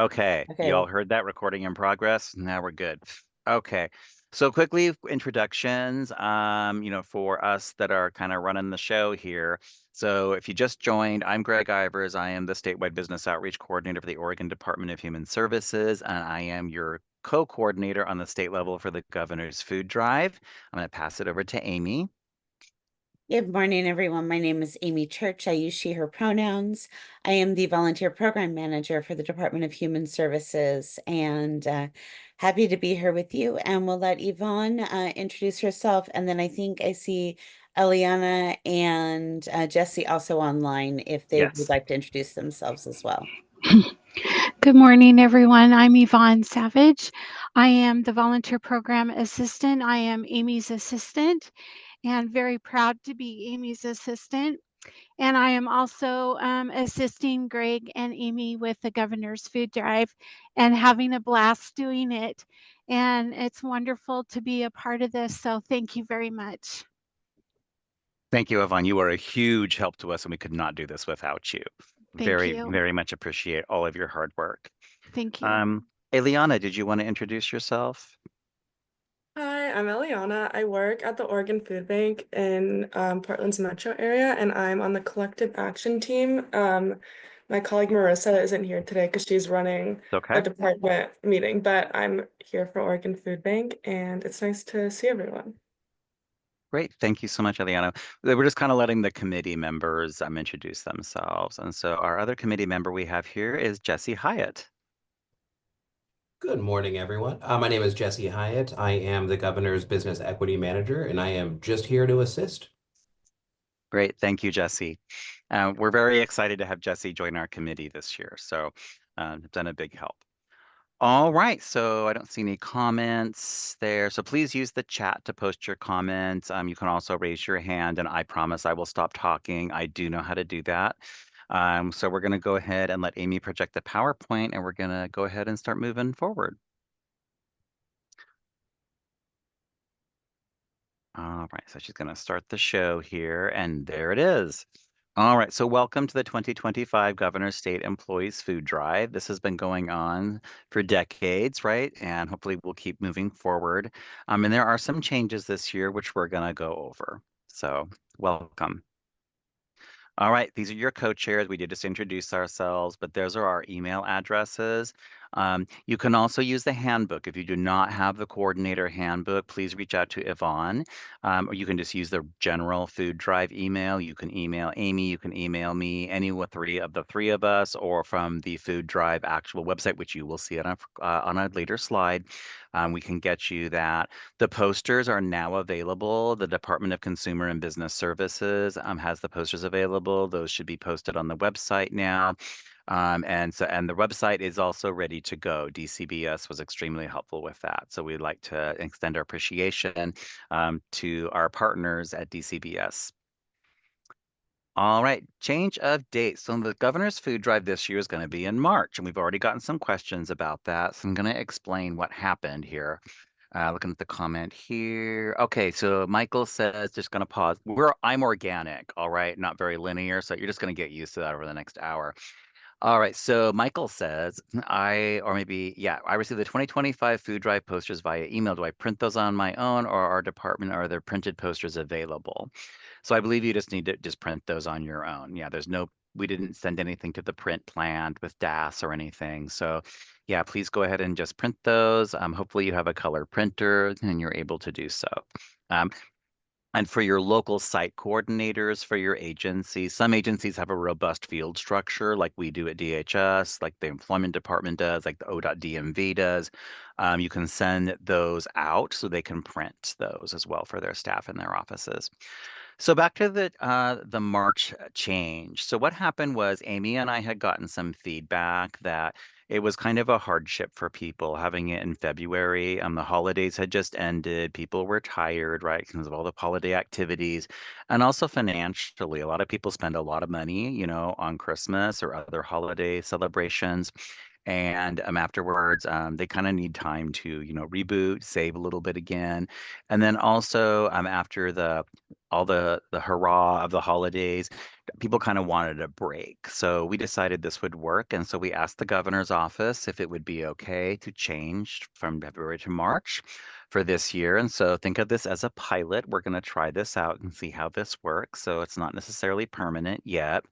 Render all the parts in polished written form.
Okay, you all Okay. heard that recording in progress. Now we're good. Okay. So quickly, introductions, for us that are kind of running the show here. So if you just joined, I'm Greg Ivers. I am the statewide business outreach coordinator for the Oregon Department of Human Services, and I am your co-coordinator on the state level for the Governor's Food Drive. I'm going to pass it over to Amy. Good morning, everyone. My name is Amy Church. I use she, her pronouns. I am the volunteer program manager for the Department of Human Services and happy to be here with you. And we'll let Yvonne introduce herself. And then I think I see Eliana and Jesse also online if they would Yes. like to introduce themselves as well. Good morning, everyone. I'm Yvonne Savage. I am the volunteer program assistant. I am Amy's assistant and very proud to be Amy's assistant. And I am also assisting Greg and Amy with the Governor's Food Drive and having a blast doing it. And it's wonderful to be a part of this. So thank you very much. Thank you, Yvonne. You are a huge help to us, and we could not do this without you. Thank Very, you. very much appreciate all of your hard work. Thank you. Um, Eliana, did you want to introduce yourself? Hi, I'm Eliana. I work at the Oregon Food Bank in Portland's metro area, and I'm on the collective action team. My colleague Marissa isn't here today because she's running a Okay. department meeting, but I'm here for Oregon Food Bank, and it's nice to see everyone. Great. Thank you so much, Eliana. We're just kind of letting the committee members introduce themselves. And so our other committee member we have here is Jesse Hyatt. Good morning, everyone. My name is Jesse Hyatt. I am the Governor's Business Equity Manager, and I am just here to assist. Great. Thank you, Jesse. We're very excited to have Jesse join our committee this year. So it's been a big help. All right, so I don't see any comments there. So please use the chat to post your comments. You can also raise your hand, and I promise I will stop talking. I do know how to do that. So we're going to go ahead and let Amy project the PowerPoint, and we're going to go ahead and start moving forward. All right, so she's going to start the show here, and there it is. All right, so welcome to the 2025 Governor State Employees Food Drive. This has been going on for decades, right? And hopefully we'll keep moving forward. And there are some changes this year, which we're going to go over. So welcome. All right, these are your co-chairs. We did just introduce ourselves, but those are our email addresses. You can also use the handbook. If you do not have the coordinator handbook, please reach out to Yvonne, or you can just use the general food drive email. You can email Amy, you can email me, any of the three of us, or from the food drive actual website, which you will see on a later slide. We can get you that. The posters are now available. The Department of Consumer and Business Services has the posters available. Those should be posted on the website now. And the website is also ready to go. DCBS was extremely helpful with that. So we'd like to extend our appreciation to our partners at DCBS. All right, change of date. So the governor's food drive this year is going to be in March, and we've already gotten some questions about that. So I'm going to explain what happened here. Looking at the comment here. Okay, so Michael says just going to pause. I'm organic, all right, not very linear, so you're just going to get used to that over the next hour. All right, so Michael says, I received the 2025 food drive posters via email. Do I print those on my own or our department? Are there printed posters available? So I believe you just need to just print those on your own. Yeah, we didn't send anything to the print plant with DAS or anything. So yeah, please go ahead and just print those. Hopefully you have a color printer and you're able to do so. Um, and for your local site coordinators for your agency, some agencies have a robust field structure like we do at DHS, like the employment department does, like the O.DMV does. You can send those out so they can print those as well for their staff in their offices. So back to the March change. So what happened was Amy and I had gotten some feedback that it was kind of a hardship for people having it in February. The holidays had just ended. People were tired, right, because of all the holiday activities. And also financially, a lot of people spend a lot of money, on Christmas or other holiday celebrations. And afterwards, they kind of need time to, reboot, save a little bit again. And then also after all the hurrah of the holidays, people kind of wanted a break. So we decided this would work. And so we asked the governor's office if it would be okay to change from February to March for this year. And so think of this as a pilot. We're going to try this out and see how this works. So it's not necessarily permanent yet.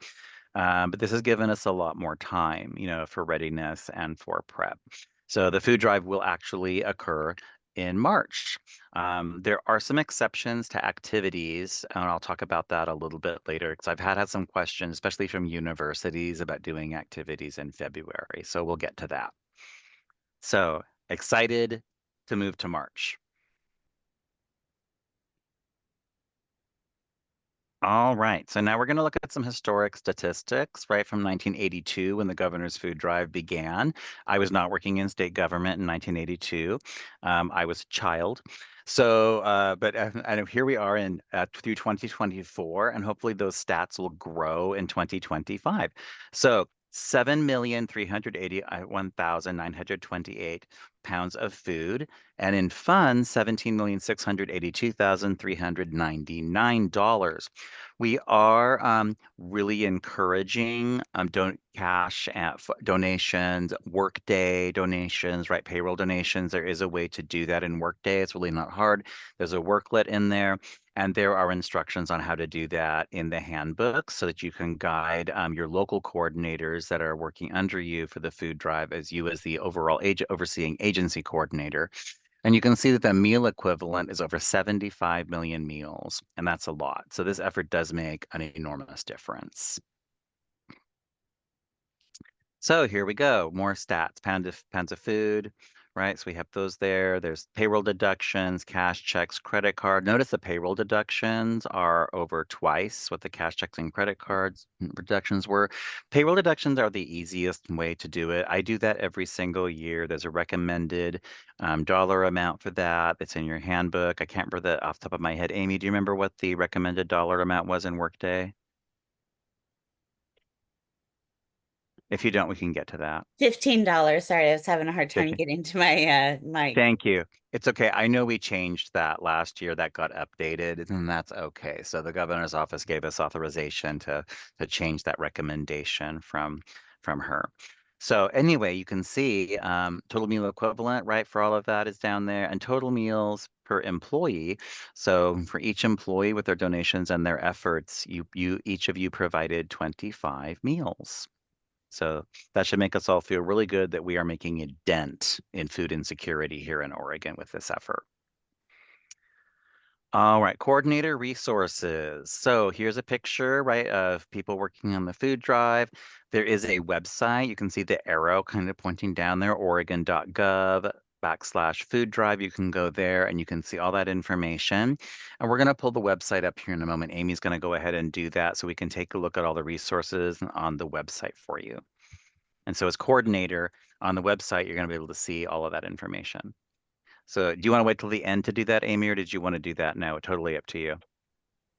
But this has given us a lot more time, for readiness and for prep. So the food drive will actually occur in March. There are some exceptions to activities, and I'll talk about that a little bit later because I've had some questions, especially from universities, about doing activities in February. So we'll get to that. So excited to move to March. All right, so now we're going to look at some historic statistics, right, from 1982 when the governor's food drive began. I was not working in state government in 1982. I was a child. So, but and here we are in through 2024, and hopefully those stats will grow in 2025. So 7,381,928 pounds of food, and in funds, $17,682,399. We are really encouraging cash donations, workday donations, right? Payroll donations. There is a way to do that in Workday. It's really not hard. There's a worklet in there, and there are instructions on how to do that in the handbook so that you can guide your local coordinators that are working under you for the food drive as you as the overall overseeing agency coordinator. And you can see that the meal equivalent is over 75 million meals, and that's a lot. So this effort does make an enormous difference. So here we go, more stats, pounds of food, right? So we have those there. There's payroll deductions, cash checks, credit card. Notice the payroll deductions are over twice what the cash checks and credit cards deductions were. Payroll deductions are the easiest way to do it. I do that every single year. There's a recommended dollar amount for that. It's in your handbook. I can't remember that off the top of my head. Amy, do you remember what the recommended dollar amount was in Workday? If you don't, we can get to that. $15. Sorry, I was having a hard time 15. getting to my mic. Thank you. It's okay. I know we changed that last year. That got updated, and that's okay. So the governor's office gave us authorization to change that recommendation from her. So anyway, you can see total meal equivalent, right, for all of that is down there, and total meals per employee. So for each employee with their donations and their efforts, each of you provided 25 meals. So that should make us all feel really good that we are making a dent in food insecurity here in Oregon with this effort. All right, coordinator resources. So here's a picture, right, of people working on the food drive. There is a website. You can see the arrow kind of pointing down there, oregon.gov/food drive. You can go there and you can see all that information. And we're going to pull the website up here in a moment. Amy's going to go ahead and do that so we can take a look at all the resources on the website for you. And so as coordinator on the website, you're going to be able to see all of that information. So do you want to wait till the end to do that, Amy, or did you want to do that now? Totally up to you.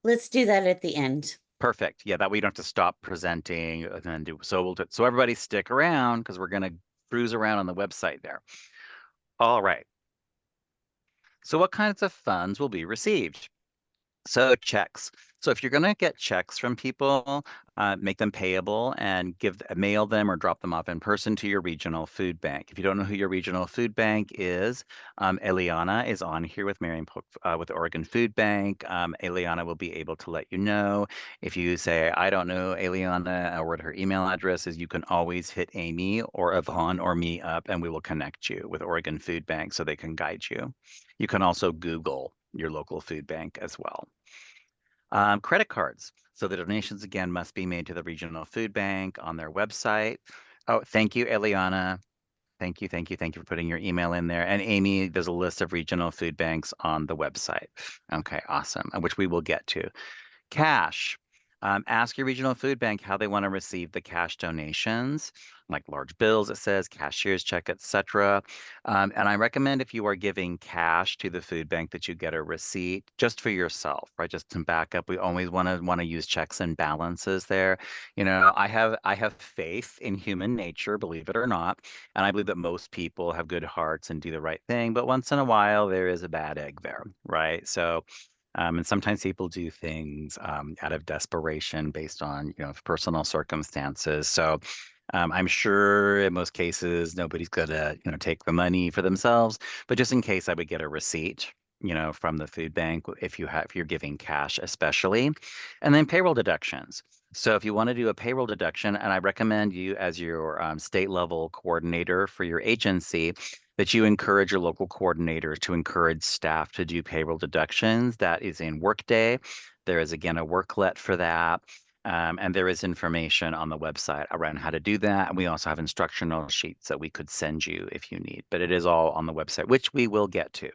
Let's do that at the end. Perfect. Yeah, that way you don't have to stop presenting and then do so. So everybody stick around because we're going to cruise around on the website there. All right. So what kinds of funds will be received? So checks. So if you're going to get checks from people, make them payable and mail them or drop them off in person to your regional food bank. If you don't know who your regional food bank is, Eliana is on here with with the Oregon Food Bank. Eliana will be able to let you know. If you say, I don't know Eliana or what her email address is, you can always hit Amy or Yvonne or me up and we will connect you with Oregon Food Bank so they can guide you. You can also Google your local food bank as well. Credit cards. So the donations again must be made to the regional food bank on their website. Oh, thank you, Eliana. Thank you for putting your email in there. And Amy, there's a list of regional food banks on the website. Okay, awesome, which we will get to. Cash. Ask your regional food bank how they want to receive the cash donations, like large bills, it says, cashier's check, etc. And I recommend if you are giving cash to the food bank that you get a receipt just for yourself, right? Just to back up. We always want to use checks and balances there. I have faith in human nature, believe it or not, and I believe that most people have good hearts and do the right thing. But once in a while, there is a bad egg there, right? So And sometimes people do things out of desperation based on, personal circumstances. So I'm sure in most cases nobody's gonna, take the money for themselves, but just in case I would get a receipt, from the food bank if you're giving cash, especially. And then payroll deductions. So if you want to do a payroll deduction, and I recommend you as your state level coordinator for your agency, that you encourage your local coordinators to encourage staff to do payroll deductions. That is in Workday. There is again a worklet for that. And there is information on the website around how to do that. And we also have instructional sheets that we could send you if you need, but it is all on the website, which we will get to.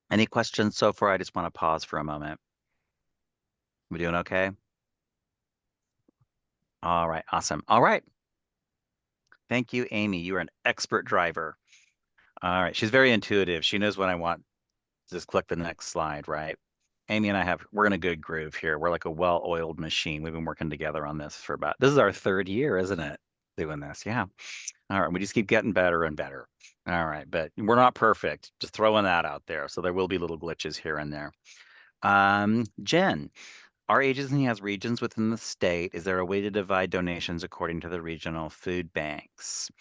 Any questions so far? I just want to pause for a moment. We doing okay? All right, awesome. All right. Thank you, Amy. You are an expert driver. All right. She's very intuitive. She knows when I want to just click the next slide, right? Amy and we're in a good groove here. We're like a well-oiled machine. We've been working together on this this is our third year, isn't it? Doing this. Yeah. All right. We just keep getting better and better. All right. But we're not perfect. Just throwing that out there. So there will be little glitches here and there. Jen, our agency has regions within the state. Is there a way to divide donations according to the regional food banks?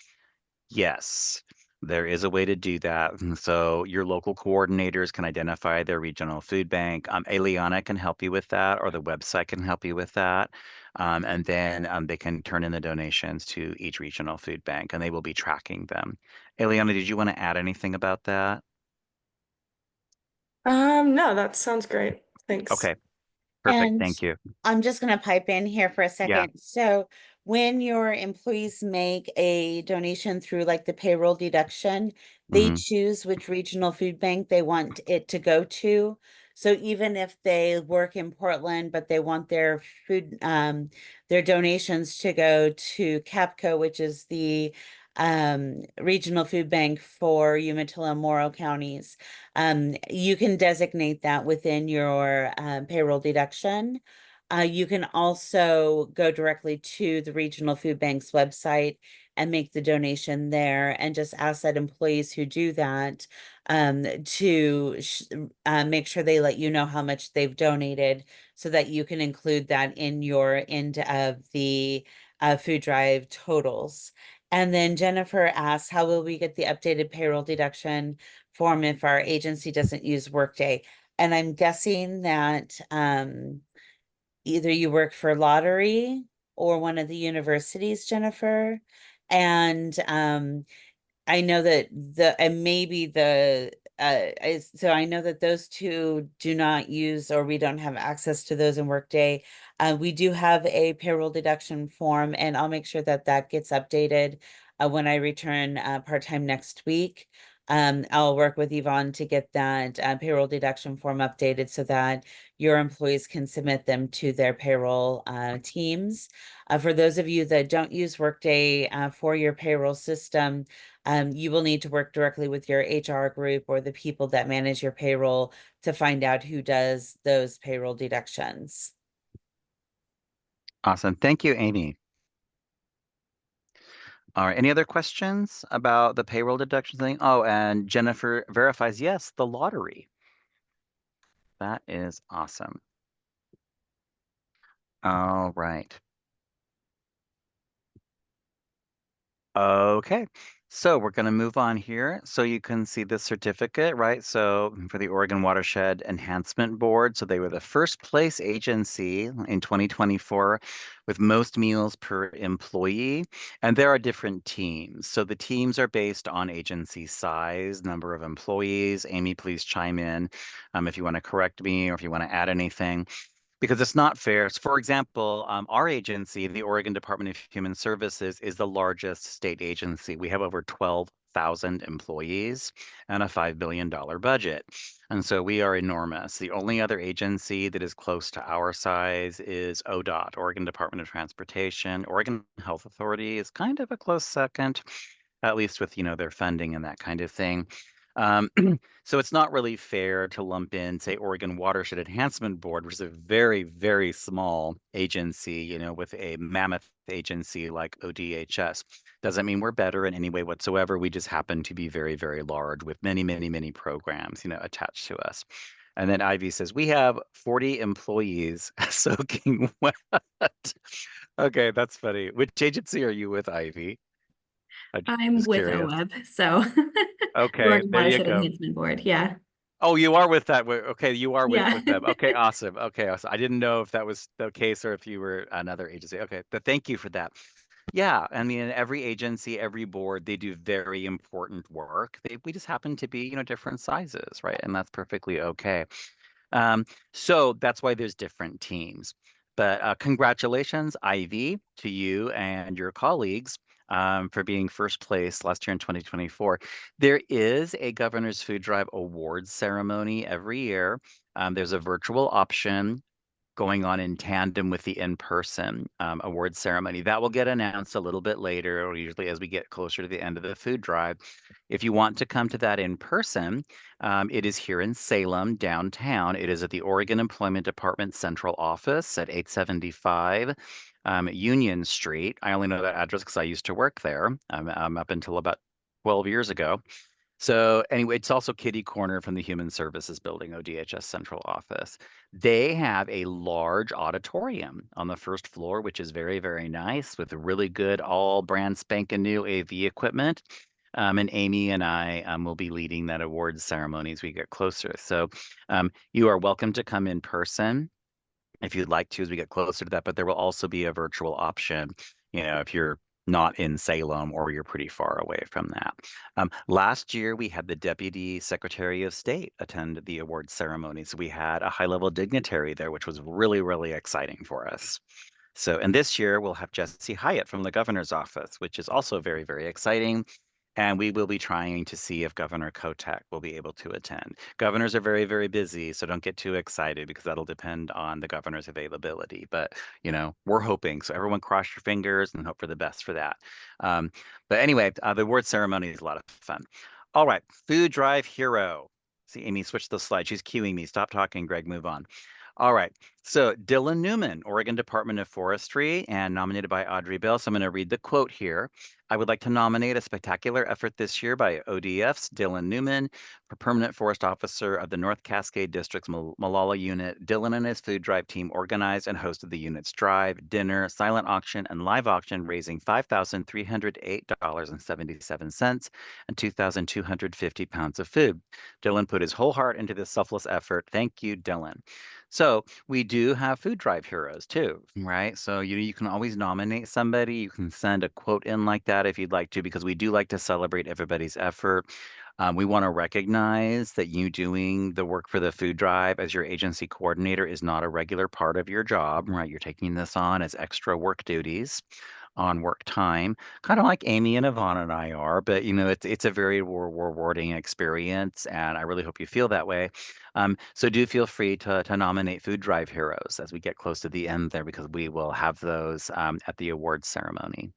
Yes, there is a way to do that. And so your local coordinators can identify their regional food bank. Eliana can help you with that, or the website can help you with that. And then they can turn in the donations to each regional food bank, and they will be tracking them. Eliana, did you want to add anything about that? No, that sounds great. Thanks. Okay, perfect. And Thank you. I'm just going to pipe in here for a Yeah. second. So, when your employees make a donation through like the payroll deduction, they Hmm. choose which regional food bank they want it to go to. So, even if they work in Portland, but they want their donations to go to CAPCO, which is the regional food bank for Umatilla and Morrow counties, you can designate that within your payroll deduction. You can also go directly to the regional food bank's website and make the donation there, and just ask that employees who do that to make sure they let you know how much they've donated, so that you can include that in your end of the food drive totals. And then Jennifer asked, how will we get the updated payroll deduction form if our agency doesn't use Workday? And I'm guessing that either you work for lottery or one of the universities, Jennifer. And I know that and maybe so I know that those two do not use, or we don't have access to those in Workday. We do have a payroll deduction form, and I'll make sure that that gets updated when I return part-time next week. I'll work with Yvonne to get that payroll deduction form updated so that your employees can submit them to their payroll teams. For those of you that don't use Workday for your payroll system, you will need to work directly with your HR group or the people that manage your payroll to find out who does those payroll deductions. Awesome. Thank you, Amy. All right. Any other questions about the payroll deduction thing? Oh, and Jennifer verifies, yes, the lottery. That is awesome. All right. Okay. So we're going to move on here. So you can see the certificate, right? So for the Oregon Watershed Enhancement Board. So they were the first place agency in 2024 with most meals per employee. And there are different teams. So the teams are based on agency size, number of employees. Amy, please chime in if you want to correct me or if you want to add anything, because it's not fair. So for example, our agency, the Oregon Department of Human Services, is the largest state agency. We have over 12,000 employees and a $5 billion budget. And so we are enormous. The only other agency that is close to our size is ODOT, Oregon Department of Transportation. Oregon Health Authority is kind of a close second, at least with, their funding and that kind of thing. Um, so it's not really fair to lump in, say, Oregon Watershed Enhancement Board, which is a very, very small agency, with a mammoth agency like ODHS. Doesn't mean we're better in any way whatsoever. We just happen to be very, very large with many, many, many programs, attached to us. And then Ivy says, we have 40 employees soaking wet. Okay, that's funny. Which agency are you with, Ivy? I'm I'm just with curious. OWEB, so the Okay, Oregon there you Watershed go. Enhancement Board. Yeah. Oh, you are with that. Okay, you are with Yeah. Web. Okay, awesome. Okay, awesome. I didn't know if that was the case or if you were another agency. Okay, but thank you for that. Yeah, I mean, every agency, every board, they do very important work. We just happen to be, different sizes, right? And that's perfectly okay. Um, so that's why there's different teams. But congratulations, Ivy, to you and your colleagues for being first place last year in 2024. There is a Governor's Food Drive Awards ceremony every year. There's a virtual option going on in tandem with the in-person award ceremony. That will get announced a little bit later, or usually as we get closer to the end of the food drive. If you want to come to that in person, it is here in Salem, downtown. It is at the Oregon Employment Department Central Office at 875 Union Street. I only know that address because I used to work there up until about 12 years ago. So anyway, it's also kitty corner from the Human Services Building, ODHS Central Office. They have a large auditorium on the first floor, which is very, very nice with really good all brand spanking new AV equipment. And Amy and I will be leading that awards ceremony as we get closer. So you are welcome to come in person if you'd like to as we get closer to that, but there will also be a virtual option, if you're not in Salem or you're pretty far away from that. Last year, we had the Deputy Secretary of State attend the award ceremony. So we had a high-level dignitary there, which was really, really exciting for us. So, and this year we'll have Jesse Hyatt from the governor's office, which is also very, very exciting. And we will be trying to see if Governor Kotek will be able to attend. Governors are very, very busy, so don't get too excited because that'll depend on the governor's availability. But, we're hoping. So everyone cross your fingers and hope for the best for that. Um, but anyway, the award ceremony is a lot of fun. All right, Food Drive Hero. See, Amy, switch the slide. She's cueing me. Stop talking, Greg. Move on. All right. So Dylan Newman, Oregon Department of Forestry, and nominated by Audrey Bell. So I'm going to read the quote here. I would like to nominate a spectacular effort this year by ODF's Dylan Newman for Permanent Forest Officer of the North Cascade District's Malala Unit. Dylan and his food drive team organized and hosted the unit's drive, dinner, silent auction, and live auction, raising $5,308.77 and 2,250 pounds of food. Dylan put his whole heart into this selfless effort. Thank you, Dylan. So we do have food drive heroes too, right? So you can always nominate somebody. You can send a quote in like that if you'd like to, because we do like to celebrate everybody's effort. We want to recognize that you doing the work for the food drive as your agency coordinator is not a regular part of your job, right? You're taking this on as extra work duties on work time, kind of like Amy and Yvonne and I are, but it's a very rewarding experience, and I really hope you feel that way. So do feel free to nominate food drive heroes as we get close to the end there, because we will have those at the awards ceremony.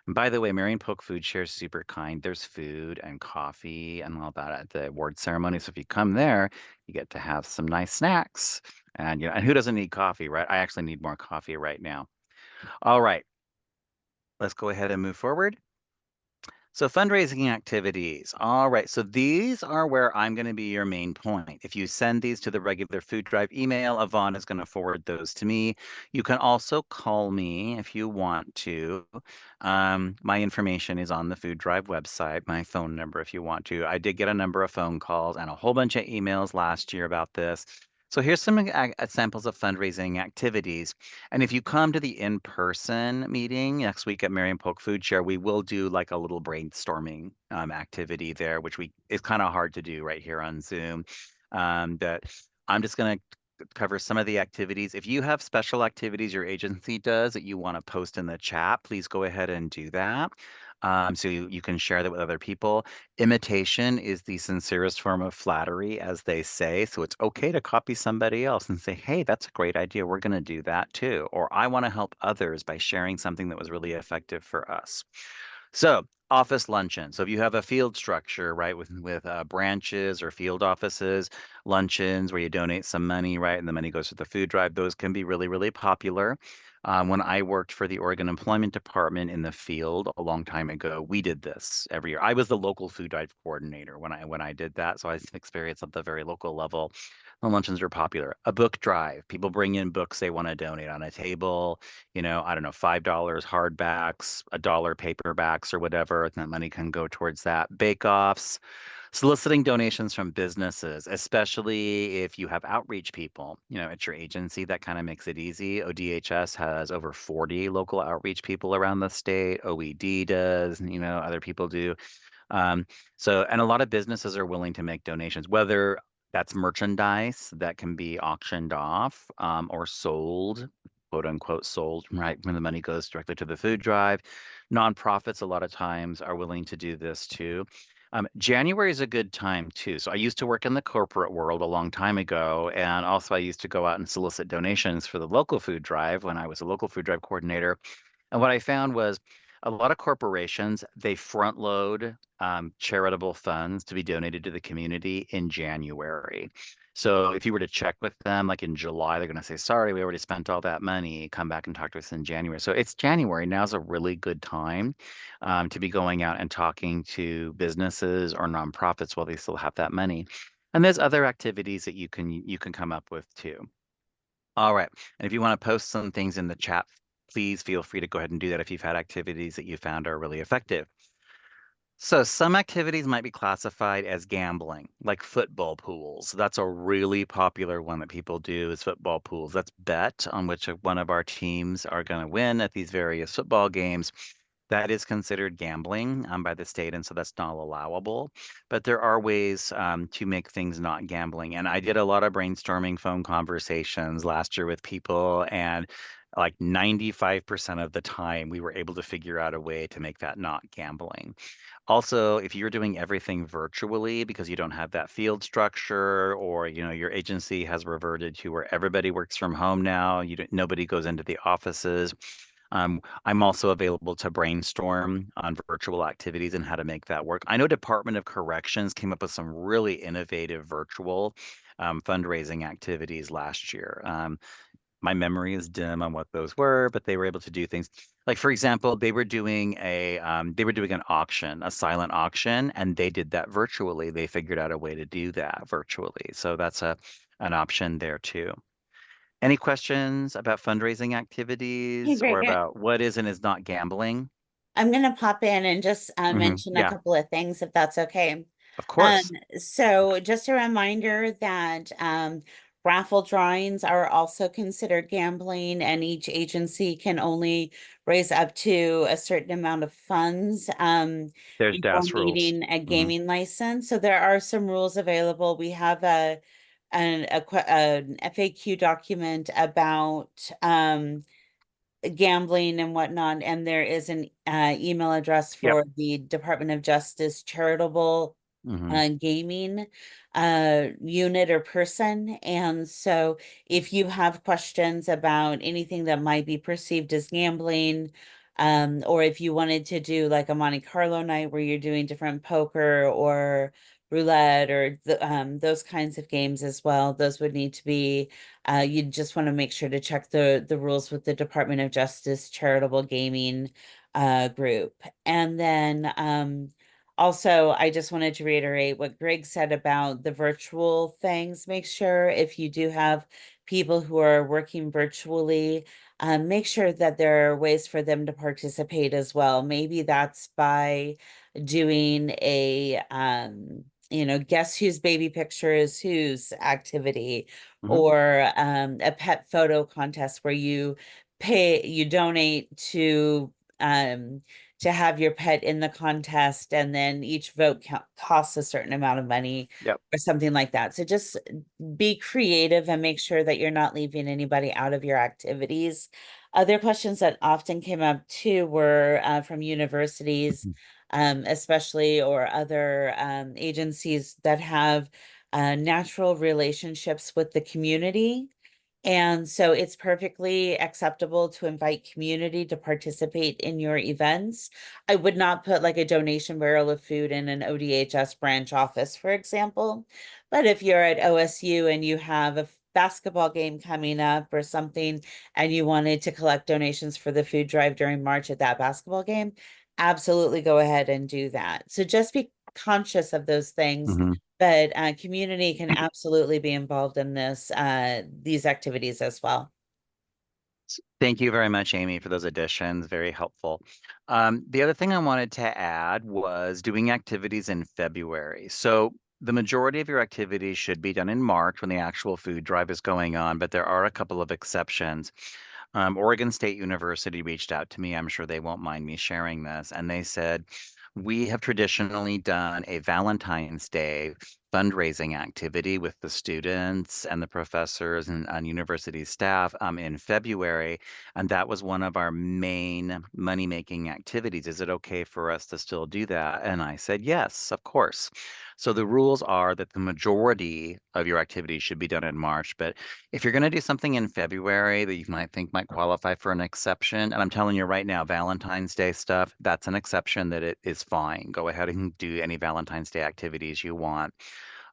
And by the way, Marion Polk Food Share is super kind. There's food and coffee and all that at the award ceremony. So if you come there, you get to have some nice snacks. And who doesn't need coffee, right? I actually need more coffee right now. All right, let's go ahead and move forward. So fundraising activities. All right. So these are where I'm going to be your main point. If you send these to the regular food drive email, Yvonne is going to forward those to me. You can also call me if you want to. My information is on the food drive website, my phone number if you want to. I did get a number of phone calls and a whole bunch of emails last year about this. So here's some examples of fundraising activities. And if you come to the in-person meeting next week at Marion Polk Food Share, we will do like a little brainstorming activity there, which is kind of hard to do right here on Zoom. But I'm just going to cover some of the activities. If you have special activities your agency does that you want to post in the chat, please go ahead and do that. So you can share that with other people. Imitation is the sincerest form of flattery, as they say. So it's okay to copy somebody else and say, hey, that's a great idea. We're going to do that too. Or I want to help others by sharing something that was really effective for us. So office luncheon. So if you have a field structure, right, with branches or field offices, luncheons where you donate some money, right, and the money goes to the food drive, those can be really, really popular. When I worked for the Oregon Employment Department in the field a long time ago, we did this every year. I was the local food drive coordinator when I did that, so I experienced at the very local level. The luncheons are popular. A book drive. People bring in books they want to donate on a table. I don't know, $5 hardbacks, $1 paperbacks or whatever. And that money can go towards that. Bake-offs. Soliciting donations from businesses, especially if you have outreach people, at your agency, that kind of makes it easy. ODHS has over 40 local outreach people around the state. OED does, other people do. Um, and a lot of businesses are willing to make donations, whether that's merchandise that can be auctioned off or sold, quote unquote, sold, right? When the money goes directly to the food drive. Nonprofits, a lot of times, are willing to do this too. January is a good time too. So I used to work in the corporate world a long time ago, and also I used to go out and solicit donations for the local food drive when I was a local food drive coordinator. And what I found was a lot of corporations, they front load charitable funds to be donated to the community in January. So if you were to check with them, like in July, they're going to say, sorry, we already spent all that money. Come back and talk to us in January. So it's January. Now's a really good time to be going out and talking to businesses or nonprofits while they still have that money. And there's other activities that you can come up with too. All right. And if you want to post some things in the chat, please feel free to go ahead and do that if you've had activities that you found are really effective. So some activities might be classified as gambling, like football pools. That's a really popular one that people do is football pools. That's bet on which one of our teams are going to win at these various football games. That is considered gambling by the state, and so that's not allowable. But there are ways to make things not gambling. And I did a lot of brainstorming phone conversations last year with people, and like 95% of the time, we were able to figure out a way to make that not gambling. Also, if you're doing everything virtually because you don't have that field structure, or your agency has reverted to where everybody works from home now, nobody goes into the offices. I'm also available to brainstorm on virtual activities and how to make that work. I know Department of Corrections came up with some really innovative virtual fundraising activities last year. My memory is dim on what those were, but they were able to do things like, for example, they were doing an auction, a silent auction, and they did that virtually. They figured out a way to do that virtually. So that's an option there too. Any questions about fundraising Hey, activities or Greg, about what is and is not gambling? I'm going to pop in and just mention a Yeah, couple of things if that's okay. of Um, course. so just a reminder that raffle drawings are also considered gambling, and each agency can only raise up to a certain amount of funds There's before DAS rules. needing a Hmm. gaming license. So there are some rules available. We have an FAQ document about gambling and whatnot, and there is an email address Yep. for the Department of Justice charitable Hmm. gaming unit or person. And so if you have questions about anything that might be perceived as gambling, or if you wanted to do like a Monte Carlo night where you're doing different poker or roulette or those kinds of games as well, those would need to be you just want to make sure to check the rules with the Department of Justice charitable gaming group. And then also, I just wanted to reiterate what Greg said about the virtual things. Make sure if you do have people who are working virtually, make sure that there are ways for them to participate as well. Maybe that's by doing guess whose baby picture is whose activity, Hmm. or a pet photo contest where you donate to have your pet in the contest, and then each vote costs a certain amount of money Yep. or something like that. So just be creative and make sure that you're not leaving anybody out of your activities. Other questions that often came up too were from universities, Mhm. especially, or other agencies that have natural relationships with the community. And so it's perfectly acceptable to invite community to participate in your events. I would not put like a donation barrel of food in an ODHS branch office, for example. But if you're at OSU and you have basketball game coming up or something, and you wanted to collect donations for the food drive during March at that basketball game, absolutely go ahead and do that. So just be conscious of those things, Mhm. but community can absolutely be involved in these activities as well. Thank you very much, Amy, for those additions. Very helpful. The other thing I wanted to add was doing activities in February. So the majority of your activities should be done in March when the actual food drive is going on, but there are a couple of exceptions. Oregon State University reached out to me. I'm sure they won't mind me sharing this. And they said, we have traditionally done a Valentine's Day fundraising activity with the students and the professors and university staff in February. And that was one of our main money-making activities. Is it okay for us to still do that? And I said, yes, of course. So the rules are that the majority of your activities should be done in March, but if you're going to do something in February that you might think might qualify for an exception, and I'm telling you right now, Valentine's Day stuff, that's an exception that it is fine. Go ahead and do any Valentine's Day activities you want.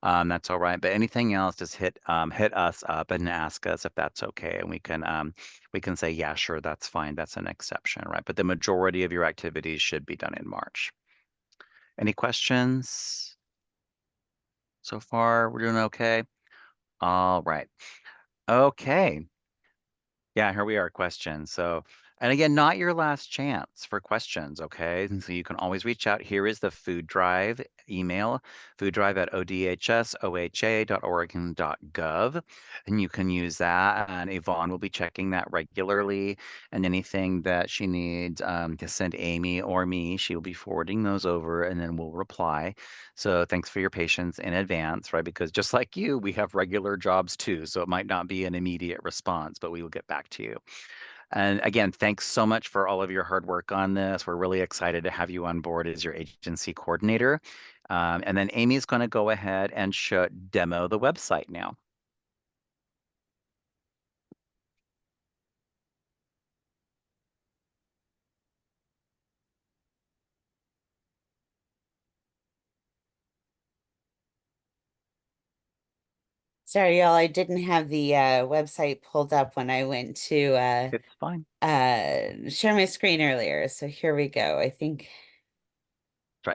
That's all right. But anything else, just hit us up and ask us if that's okay, and we can say, yeah, sure, that's fine. That's an exception, right? But the majority of your activities should be done in March. Any questions so far? We're doing okay. All right. Okay. Yeah, here we are, questions. So, and again, not your last chance for questions, okay? And so you can always reach out. Here is the food drive email, foodDrive@odhsoha.oregon.gov. And you can use that. And Yvonne will be checking that regularly. And anything that she needs to send Amy or me, she will be forwarding those over and then we'll reply. So thanks for your patience in advance, right? Because just like you, we have regular jobs too. So it might not be an immediate response, but we will get back to you. And again, thanks so much for all of your hard work on this. We're really excited to have you on board as your agency coordinator. And then Amy's going to go ahead and demo the website now. Sorry, y'all, I didn't have the website pulled up when I went to It's fine. share my screen earlier. So here we go. I think.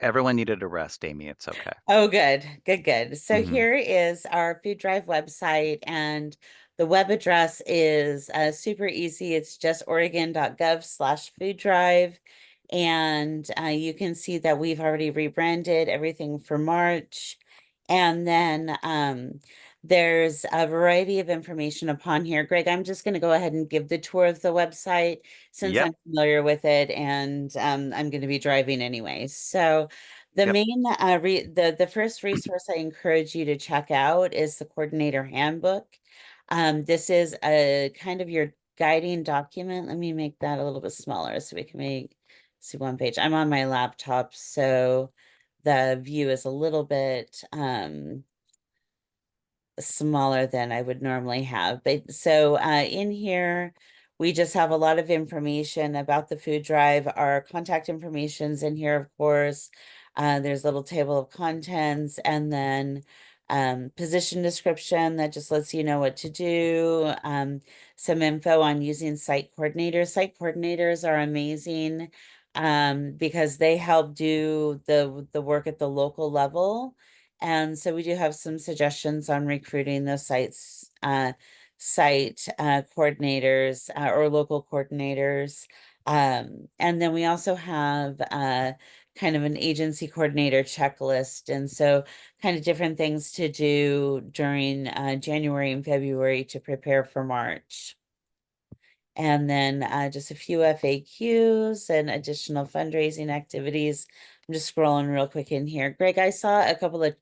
Everyone needed a rest, Amy. It's okay. Oh, good, good, good. So Mhm. here is our food drive website, and the web address is super easy. It's just oregon.gov/food drive. And you can see that we've already rebranded everything for March. And then there's a variety of information upon here. Greg, I'm just going to go ahead and give the tour of the website since Yep. I'm familiar with it, and I'm going to be driving anyway. So the Yep. main the first resource I encourage you to check out is the coordinator handbook. This is a kind of your guiding document. Let me make that a little bit smaller so we can see one page. I'm on my laptop, so the view is a little bit smaller than I would normally have. But so in here, we just have a lot of information about the food drive. Our contact information's in here, of course. There's a little table of contents, and then position description that just lets you know what to do. Some info on using site coordinators. Site coordinators are amazing because they help do the work at the local level. And so we do have some suggestions on recruiting those site coordinators or local coordinators. And then we also have kind of an agency coordinator checklist. And so kind of different things to do during January and February to prepare for March. And then just a few FAQs and additional fundraising activities. I'm just scrolling real quick in here. Greg, I saw a couple of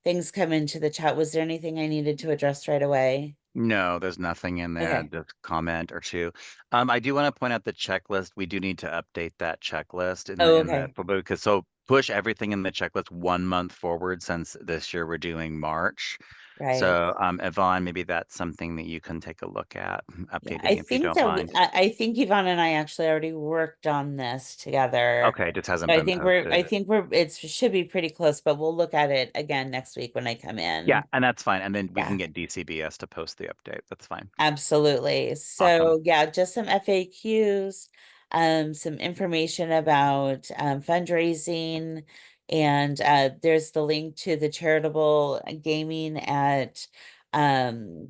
things come into the chat. Was there anything I needed to address right away? No, there's nothing in there, Okay. just comment or two. I do want to point out the checklist. We do need to update that checklist Oh, in the okay. because so push everything in the checklist 1 month forward since this year we're doing March. Right. So, Yvonne, maybe that's something that you can take a look at, Yeah, updating I if you think don't that mind. I think Yvonne and I actually already worked on this together. Okay, just hasn't So been I posted. think it should be pretty close, but we'll look at it again next week when I come in. Yeah, and that's fine. And then we can Yeah. get DCBS to post the update. That's fine. Absolutely. Awesome. So yeah, just some FAQs, some information about fundraising, and there's the link to the charitable gaming at the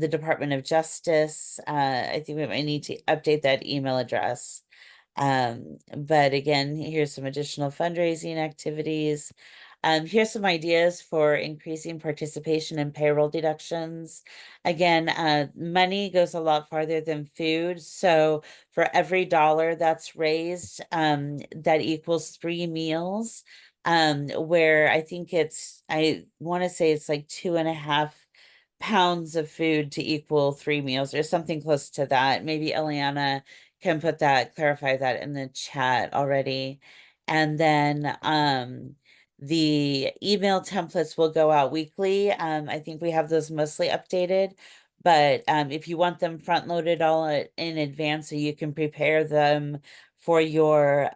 Department of Justice. I think we might need to update that email address. But again, here's some additional fundraising activities. Here's some ideas for increasing participation in payroll deductions. Again, money goes a lot farther than food. So for every dollar that's raised, that equals 3 meals. Where I think I want to say it's like 2.5 pounds of food to equal 3 meals or something close to that. Maybe Eliana can clarify that in the chat already. And then the email templates will go out weekly. I think we have those mostly updated, but if you want them front loaded all in advance so you can prepare them for your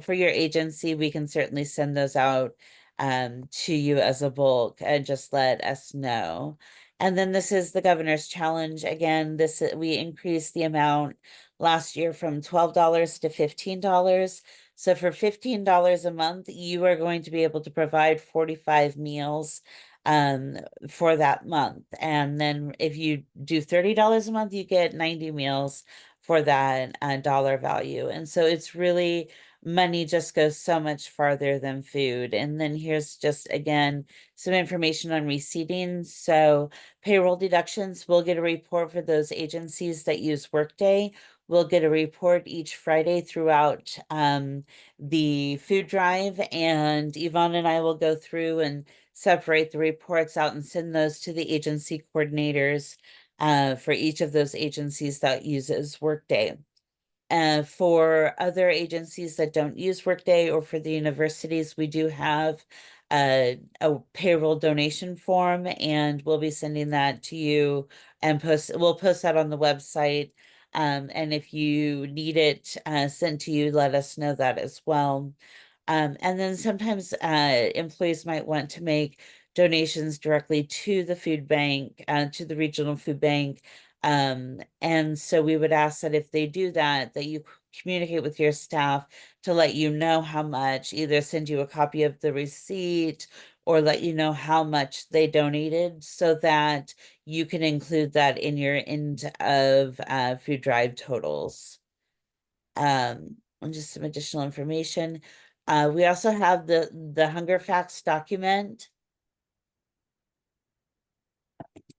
agency, we can certainly send those out to you as a bulk and just let us know. And then this is the governor's challenge. Again, we increased the amount last year from $12 to $15. So for $15 a month, you are going to be able to provide 45 meals for that month. And then if you do $30 a month, you get 90 meals for that dollar value. And so it's really money just goes so much farther than food. And then here's just again some information on receipting. So payroll deductions, we'll get a report for those agencies that use Workday. We'll get a report each Friday throughout the food drive, and Yvonne and I will go through and separate the reports out and send those to the agency coordinators for each of those agencies that uses Workday. For other agencies that don't use Workday or for the universities, we do have a payroll donation form, and we'll be sending that to you and we'll post that on the website. And if you need it sent to you, let us know that as well. And then sometimes employees might want to make donations directly to the food bank, to the regional food bank. And so we would ask that if they do that, that you communicate with your staff to let you know how much, either send you a copy of the receipt or let you know how much they donated so that you can include that in your end of food drive totals. And just some additional information. We also have the hunger facts document.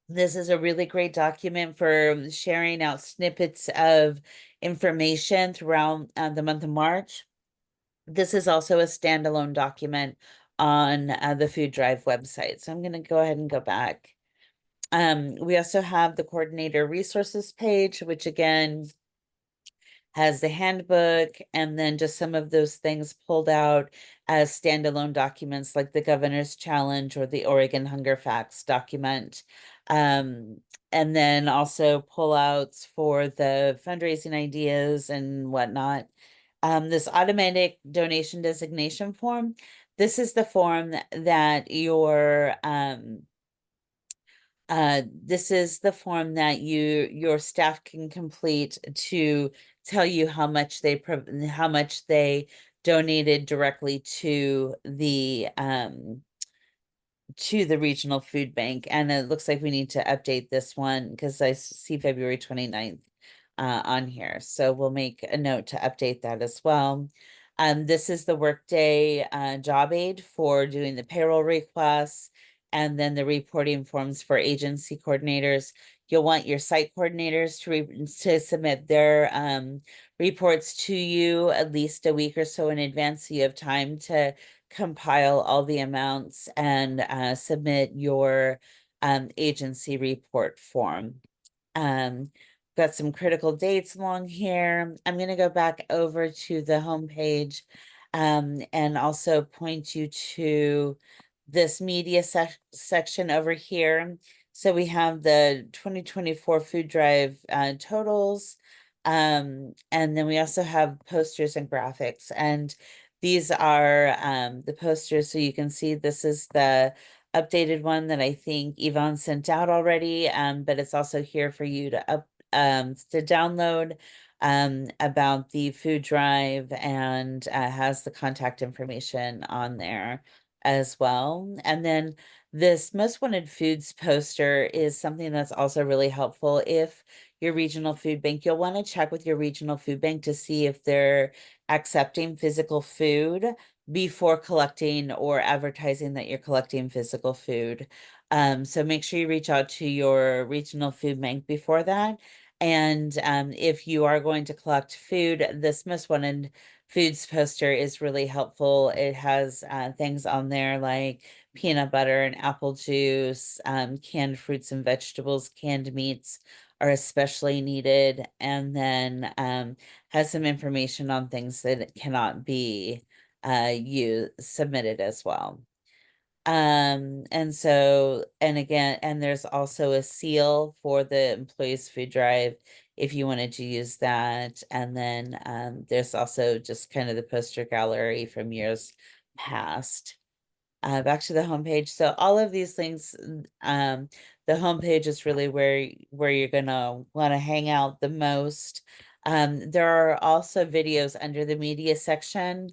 This is a really great document for sharing out snippets of information throughout the month of March. This is also a standalone document on the Food Drive website. So I'm going to go ahead and go back. We also have the coordinator resources page, which again has the handbook and then just some of those things pulled out as standalone documents like the Governor's Challenge or the Oregon Hunger Facts document. And then also pullouts for the fundraising ideas and whatnot. This automatic donation designation form, this is the form that this is the form that your staff can complete to tell you how much they donated directly to the regional food bank. And it looks like we need to update this one because I see February 29th on here. So we'll make a note to update that as well. This is the Workday job aid for doing the payroll requests and then the reporting forms for agency coordinators. You'll want your site coordinators to submit their reports to you at least a week or so in advance so you have time to compile all the amounts and submit your agency report form. Got some critical dates along here. I'm going to go back over to the homepage and also point you to this media section over here. So we have the 2024 food drive totals. And then we also have posters and graphics. And these are the posters. So you can see this is the updated one that I think Yvonne sent out already. But it's also here for you to download about the food drive, and has the contact information on there as well. And then this Most Wanted Foods poster is something that's also really helpful if your regional food bank, you'll want to check with your regional food bank to see if they're accepting physical food before collecting or advertising that you're collecting physical food. So make sure you reach out to your regional food bank before that. And if you are going to collect food, this Most Wanted Foods poster is really helpful. It has things on there like peanut butter and apple juice, canned fruits and vegetables, canned meats are especially needed, and then has some information on things that cannot be submitted as well. And again, and there's also a seal for the employees food drive if you wanted to use that. And then there's also just kind of the poster gallery from years past. Back to the homepage. So all of these links, the homepage is really where you're gonna want to hang out the most. There are also videos under the media section,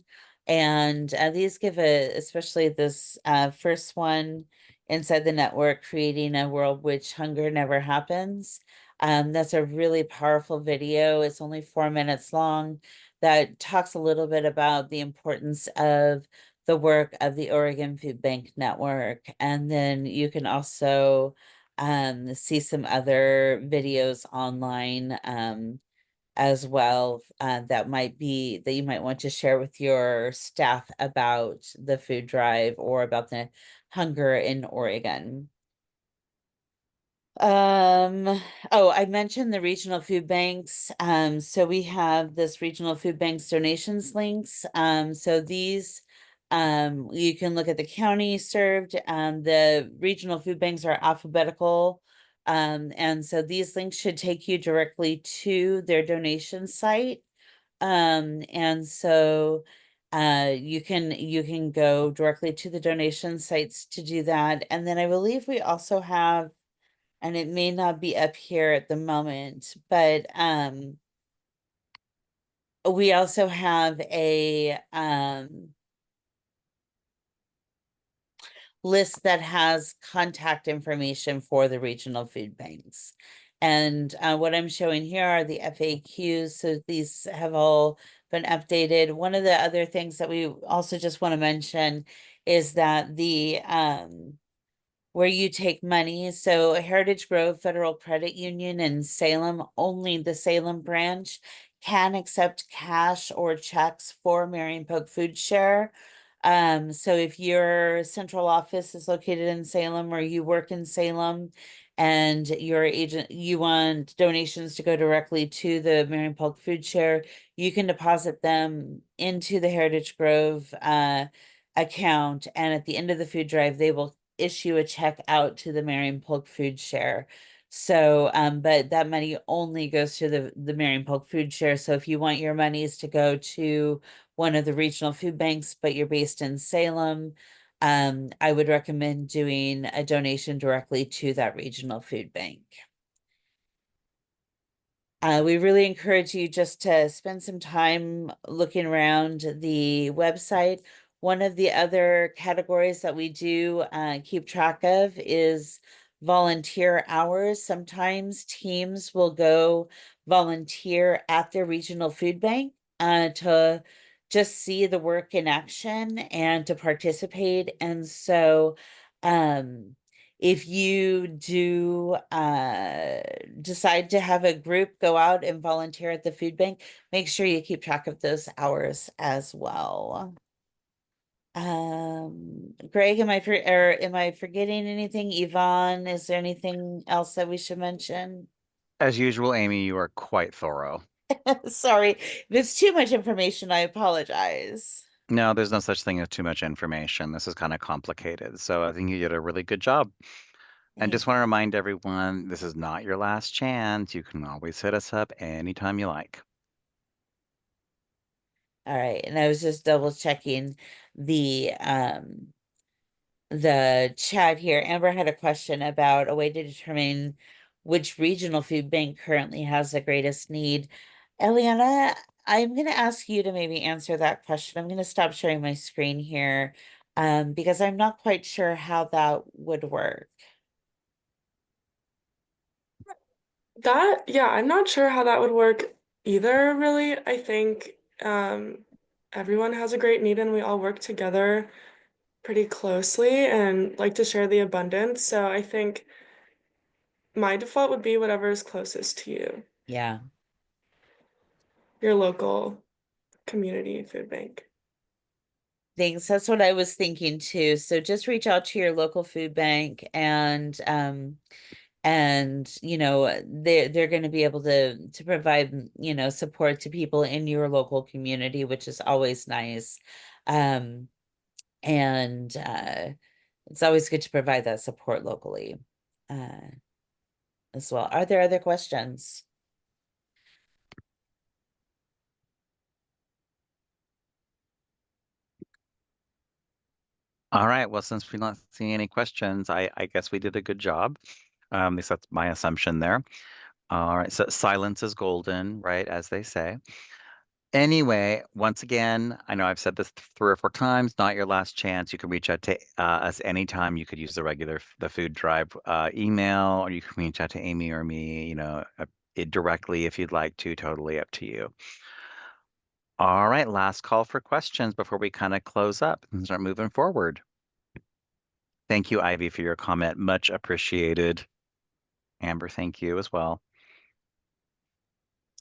and these give especially this first one, Inside the Network, Creating a World Which Hunger Never Happens. That's a really powerful video. It's only 4 minutes long. That talks a little bit about the importance of the work of the Oregon Food Bank Network. And then you can also see some other videos online as well that you might want to share with your staff about the food drive or about the hunger in Oregon. Oh, I mentioned the regional food banks. So we have this regional food banks donations links. So these, you can look at the county served. The regional food banks are alphabetical. And so these links should take you directly to their donation site. And so you can go directly to the donation sites to do that. And then I believe we also have, and it may not be up here at the moment, but we also have a list that has contact information for the regional food banks. And what I'm showing here are the FAQs. So these have all been updated. One of the other things that we also just want to mention is that the where you take money. So Heritage Grove Federal Credit Union in Salem, only the Salem branch can accept cash or checks for Marion Poke Food Share. So if your central office is located in Salem or you work in Salem and your agent, you want donations to go directly to the Marion Polk Food Share, you can deposit them into the Heritage Grove account. And at the end of the food drive, they will issue a check out to the Marion Polk Food Share. So, but that money only goes to the Marion Polk Food Share. So if you want your monies to go to one of the regional food banks, but you're based in Salem, I would recommend doing a donation directly to that regional food bank. We really encourage you just to spend some time looking around the website. One of the other categories that we do keep track of is volunteer hours. Sometimes teams will go volunteer at their regional food bank to just see the work in action and to participate. And so, if you do decide to have a group go out and volunteer at the food bank, make sure you keep track of those hours as well. Greg, am I forgetting anything? Yvonne, is there anything else that we should mention? As usual, Amy, you are quite thorough. Sorry, if it's too much information, I apologize. No, there's no such thing as too much information. This is kind of complicated. So I think you did a really good job. And just Thank want to remind everyone, this is not your last chance. You can always hit us up anytime you like. All right, and I was just double checking the chat here. Amber had a question about a way to determine which regional food bank currently has the greatest need. Eliana, I'm going to ask you to maybe answer that question. I'm going to stop sharing my screen here because I'm not quite sure how that would work. Yeah, I'm not sure how that would work either, really. I think everyone has a great need and we all work together pretty closely and like to share the abundance. So I think my default would be whatever is closest to you, Yeah. your local community food bank. Thanks. That's what I was thinking too. So just reach out to your local food bank and they're going to be able to provide support to people in your local community, which is always nice. Um and it's always good to provide that support locally uh as well. Are there other questions? All right. Well, since we're not seeing any questions, I guess we did a good job. At least that's my assumption there. All right. So silence is golden, right? As they say. Anyway, once again, I know I've said this 3 or 4 times, not your last chance. You can reach out to us anytime. You could use the food drive email, or you can reach out to Amy or me, directly if you'd like to, totally up to you. All right, last call for questions before we kind of close up and start moving forward. Thank you, Ivy, for your comment. Much appreciated. Amber, thank you as well.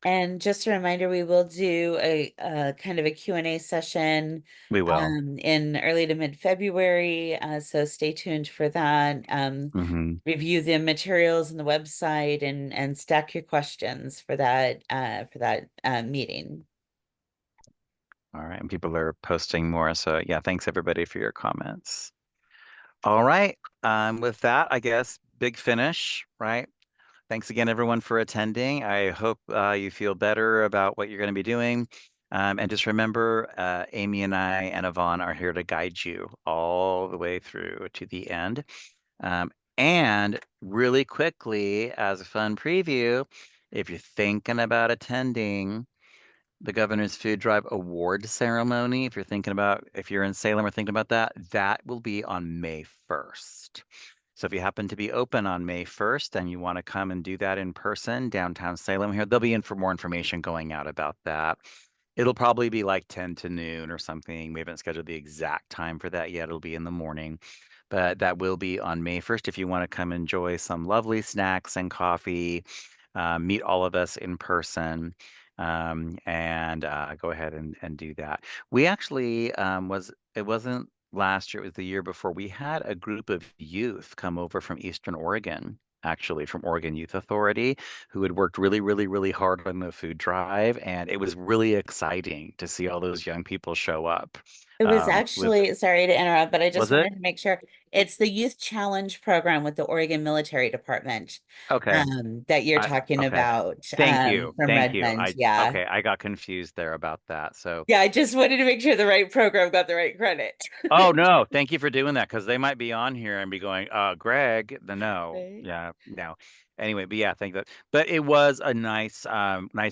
And just a reminder, we will do a kind of a Q&A session We will. in early to mid-February. So stay tuned for that. Review the materials and the website and stack your questions for that meeting. All right, and people are posting more. So yeah, thanks everybody for your comments. All right. With that, I guess big finish, right? Thanks again, everyone, for attending. I hope you feel better about what you're going to be doing. And just remember, Amy and I and Yvonne are here to guide you all the way through to the end. And really quickly, as a fun preview, if you're thinking about attending the Governor's Food Drive Award Ceremony, if you're in Salem or thinking about that, that will be on May 1st. So if you happen to be open on May 1st and you want to come and do that in person downtown Salem here, there'll be in for more information going out about that. It'll probably be like 10 to noon or something. We haven't scheduled the exact time for that yet. It'll be in the morning, but that will be on May 1st. If you want to come enjoy some lovely snacks and coffee, meet all of us in person, and go ahead and do that. We actually it wasn't last year, it was the year before. We had a group of youth come over from Eastern Oregon, actually from Oregon Youth Authority, who had worked really, really, really hard on the food drive, and it was really exciting to see all those young people show up. It was With actually, sorry to interrupt, but I just Was it? wanted to make sure it's the Youth Challenge program with the Oregon Military Department Okay. that you're talking Okay. about Thank you. from Thank you. Redmond. Yeah. Okay, I got confused there about that. So Yeah, I just wanted to make sure the right program got the right credit. oh no, thank you for doing that because they might be on here and be going, Greg, no, Right. yeah, no. Anyway, but yeah, thank that. But it was a nice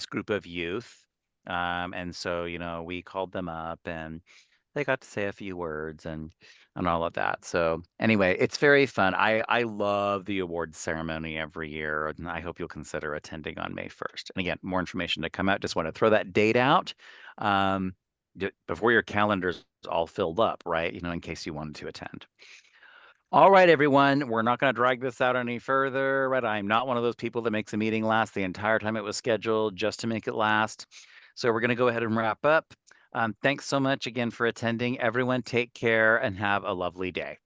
group of youth. And so, we called them up and they got to say a few words and all of that. So anyway, it's very fun. I love the awards ceremony every year, and I hope you'll consider attending on May 1st. And again, more information to come out. Just want to throw that date out. Before your calendar's all filled up, right? In case you wanted to attend. All right, everyone, we're not going to drag this out any further, right? I'm not one of those people that makes a meeting last the entire time it was scheduled just to make it last. So we're going to go ahead and wrap up. Thanks so much again for attending. Everyone, take care and have a lovely day.